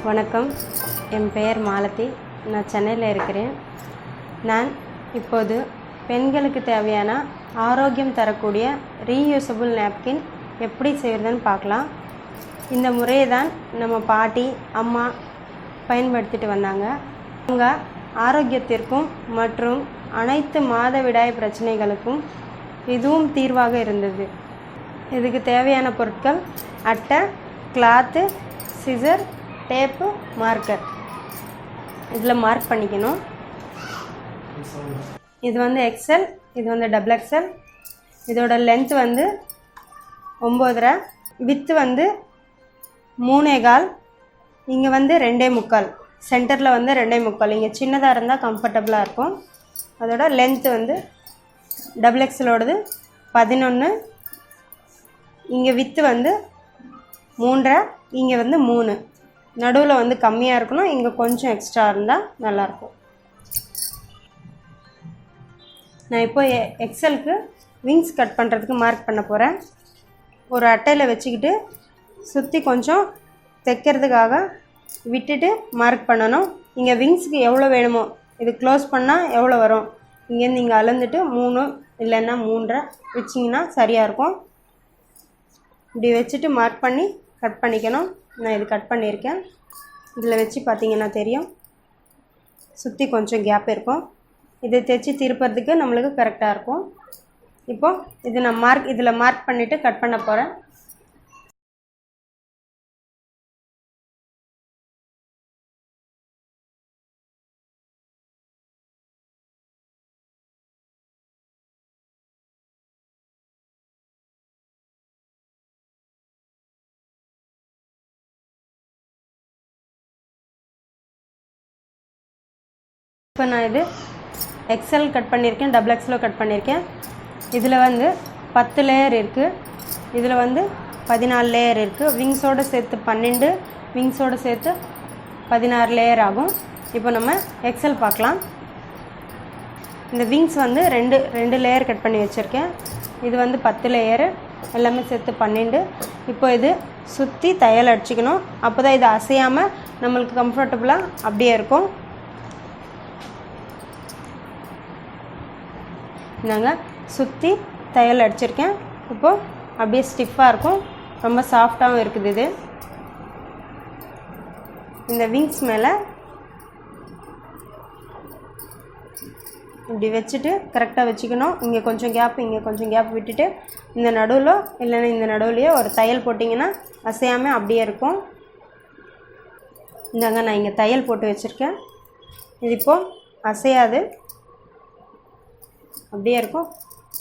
வணக்கம். என் பெயர் மாலதி. நான் சென்னையில் இருக்கிறேன். நான் இப்போது பெண்களுக்கு தேவையான ஆரோக்கியம் தரக்கூடிய ரீயூசபிள் நாப்கின் எப்படி செய்கிறதுன்னு பார்க்கலாம். இந்த முறையை தான் நம்ம பாட்டி அம்மா பயன்படுத்திட்டு வந்தாங்க. அவங்க ஆரோக்கியத்திற்கும் மற்றும் அனைத்து மாதவிடாய் பிரச்சனைகளுக்கும் இதுவும் தீர்வாக இருந்தது. இதுக்கு தேவையான பொருட்கள் அட்டை, கிளாத்து, சிசர், டேப்பு, மார்க்கர். இதில் மார்க் பண்ணிக்கணும். இது வந்து எக்ஸல், இது வந்து டபுள் எக்ஸல். இதோட லென்த் வந்து 9.5, வித்து வந்து 3.25, இங்கே வந்து 2.25, சென்டரில் வந்து 2.25. இங்கே சின்னதாக இருந்தால் கம்ஃபர்டபுளாக இருக்கும். அதோட லென்த்து வந்து டபுள் எக்ஸலோடது 11, இங்கே வித்து வந்து 3.5, இங்கே வந்து 3. நடுவில் வந்து கம்மியாக இருக்கணும், இங்கே கொஞ்சம் எக்ஸ்ட்ரா இருந்தால் நல்லாயிருக்கும். நான் இப்போ எக்ஸலுக்கு விங்ஸ் கட் பண்ணுறதுக்கு மார்க் பண்ண போகிறேன். ஒரு அட்டையில் வச்சுக்கிட்டு சுற்றி கொஞ்சம் தைக்கிறதுக்காக விட்டுட்டு மார்க் பண்ணணும். இங்கே விங்ஸுக்கு எவ்வளோ வேணுமோ, இது க்ளோஸ் பண்ணால் எவ்வளோ வரும், இங்கேருந்து இங்கே அளந்துட்டு 3 இல்லைன்னா 3.5 வச்சிங்கன்னா சரியாக இருக்கும். இப்படி வச்சுட்டு மார்க் பண்ணி கட் பண்ணிக்கணும். நான் இது கட் பண்ணியிருக்கேன். இதில் வச்சு பார்த்தீங்கன்னா தெரியும், சுற்றி கொஞ்சம் கேப் இருக்கும். இதை தைச்சி திருப்புறதுக்கு நம்மளுக்கு கரெக்டாக இருக்கும். இப்போது இது நான் இதில் மார்க் பண்ணிவிட்டு கட் பண்ண போகிறேன். இப்போ நான் இது எக்ஸல் கட் பண்ணியிருக்கேன், டபுள் எக்ஸலும் கட் பண்ணியிருக்கேன். இதில் வந்து 10 லேயர் இருக்குது, இதில் வந்து 14 லேயர் இருக்குது. விங்ஸோடு சேர்த்து 12, விங்ஸோடு சேர்த்து 16 லேயர் ஆகும். இப்போ நம்ம எக்ஸல் பார்க்கலாம். இந்த விங்ஸ் வந்து ரெண்டு லேயர் கட் பண்ணி வச்சுருக்கேன். இது வந்து 10 லேயரு, எல்லாமே சேர்த்து 12. இப்போ இது சுற்றி தையல் அடிச்சிக்கணும். அப்போ தான் இது அசையாமல் நம்மளுக்கு கம்ஃபர்டபுளாக அப்படியே இருக்கும். நாங்கள் சுற்றி தையல் அடிச்சிருக்கேன். இப்போது அப்படியே ஸ்டிஃபாக இருக்கும், ரொம்ப சாஃப்டாகவும் இருக்குது. இது இந்த விங்ஸ் மேலே இப்படி வச்சுட்டு கரெக்டாக வச்சுக்கணும். இங்கே கொஞ்சம் கேப், இங்கே கொஞ்சம் கேப் விட்டுட்டு இந்த நடுவில் இல்லைன்னா இந்த நடுவுலையே ஒரு தையல் போட்டிங்கன்னா அசையாமல் அப்படியே இருக்கும். இந்தாங்க நான் இங்கே தையல் போட்டு வச்சுருக்கேன். இது இப்போது அசையாது, அப்படியே இருக்கும்.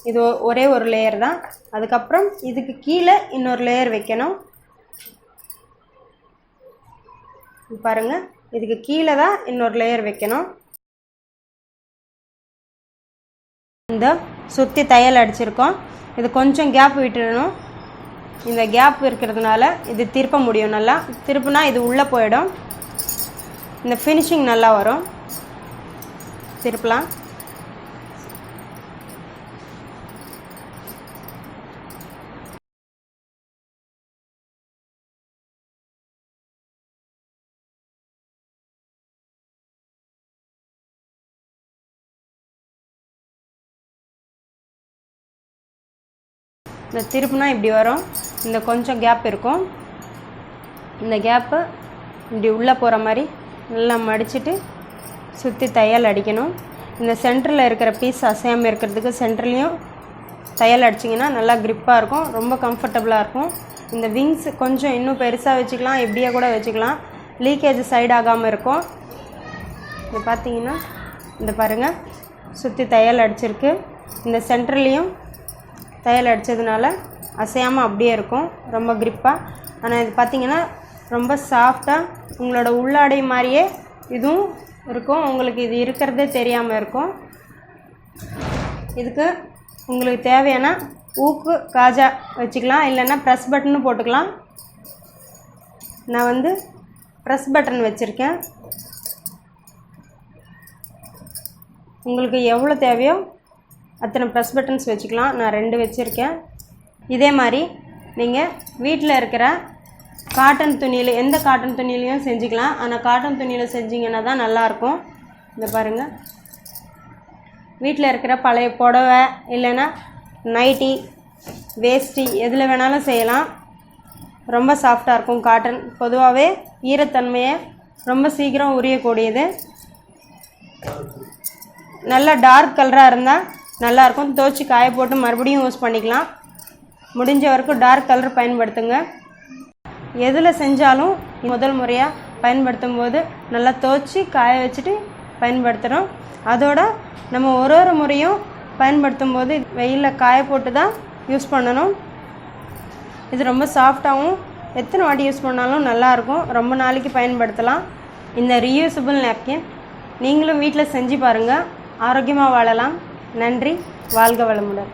இது ஒரே ஒரு லேயர் தான். அதுக்கப்புறம் இதுக்கு கீழே இன்னொரு லேயர் வைக்கணும். பாருங்கள், இதுக்கு கீழே தான் இன்னொரு லேயர் வைக்கணும். இந்த சுற்றி தையல் அடிச்சிருக்கோம். இது கொஞ்சம் கேப் விட்டுடணும். இந்த கேப் இருக்கிறதுனால இது திருப்ப முடியும். நல்லா திருப்புனா இது உள்ளே போயிடும். இந்த ஃபினிஷிங் நல்லா வரும். திருப்பலாம். இந்த திருப்புனா இப்படி வரும். இந்த கொஞ்சம் கேப் இருக்கும். இந்த கேப்பை இப்படி உள்ளே போகிற மாதிரி நல்லா மடிச்சுட்டு சுற்றி தையல் அடிக்கணும். இந்த சென்டரில் இருக்கிற பீஸ் அசையாமல் இருக்கிறதுக்கு சென்டர்லேயும் தையல் அடிச்சிங்கன்னா நல்லா க்ரிப்பாக இருக்கும், ரொம்ப கம்ஃபர்டபுளாக இருக்கும். இந்த விங்ஸ் கொஞ்சம் இன்னும் பெருசாக வச்சுக்கலாம், எப்படியே கூட வச்சுக்கலாம், லீக்கேஜ் சைடு ஆகாமல் இருக்கும். இது பார்த்தீங்கன்னா இந்த பாருங்கள், சுற்றி தையல் அடிச்சிருக்கு. இந்த சென்டர்லேயும் தையல் அடித்ததுனால அசையாமல் அப்படியே இருக்கும், ரொம்ப க்ரிப்பாக. ஆனால் இது பார்த்திங்கன்னா ரொம்ப சாஃப்டாக உங்களோட உள்ளாடை மாதிரியே இதுவும் இருக்கும். உங்களுக்கு இது இருக்கிறதே தெரியாமல் இருக்கும். இதுக்கு உங்களுக்கு தேவையான ஊக்கு காஜா வச்சுக்கலாம், இல்லைன்னா ப்ரெஸ் பட்டனும் போட்டுக்கலாம். நான் வந்து ப்ரெஸ் பட்டன் வச்சுருக்கேன். உங்களுக்கு எவ்வளோ தேவையோ அத்தனை ப்ரெஸ் பட்டன்ஸ் வச்சுக்கலாம். நான் 2 வச்சுருக்கேன். இதே மாதிரி நீங்கள் வீட்டில் இருக்கிற காட்டன் துணியில் எந்த காட்டன் துணியிலையும் செஞ்சுக்கலாம். ஆனால் காட்டன் துணியில் செஞ்சிங்கன்னா தான் நல்லாயிருக்கும். இந்த பாருங்கள், வீட்டில் இருக்கிற பழைய புடவை இல்லைன்னா நைட்டி, வேஷ்டி எதில் வேணாலும் செய்யலாம். ரொம்ப சாஃப்டாக இருக்கும். காட்டன் பொதுவாகவே ஈரத்தன்மையை ரொம்ப சீக்கிரம் உரியக்கூடியது. நல்லா டார்க் கலராக இருந்தால் நல்லாயிருக்கும். துவைச்சி காய போட்டு மறுபடியும் யூஸ் பண்ணிக்கலாம். முடிஞ்ச வரைக்கும் டார்க் கலர் பயன்படுத்துங்க. எதில் செஞ்சாலும் முதல் முறையாக பயன்படுத்தும் போது நல்லா துவைச்சி காய வச்சுட்டு பயன்படுத்துகிறோம். அதோட நம்ம ஒரு முறையும் பயன்படுத்தும் போது வெயிலில் காய போட்டு தான் யூஸ் பண்ணணும். இது ரொம்ப சாஃப்டாகவும் எத்தனை வாட்டி யூஸ் பண்ணாலும் நல்லாயிருக்கும். ரொம்ப நாளைக்கு பயன்படுத்தலாம். இந்த ரீயூசபிள் நாப்கின் நீங்களும் வீட்டில் செஞ்சு பாருங்கள். ஆரோக்கியமாக வாழலாம். நன்றி. வாழ்க வளமுடன்.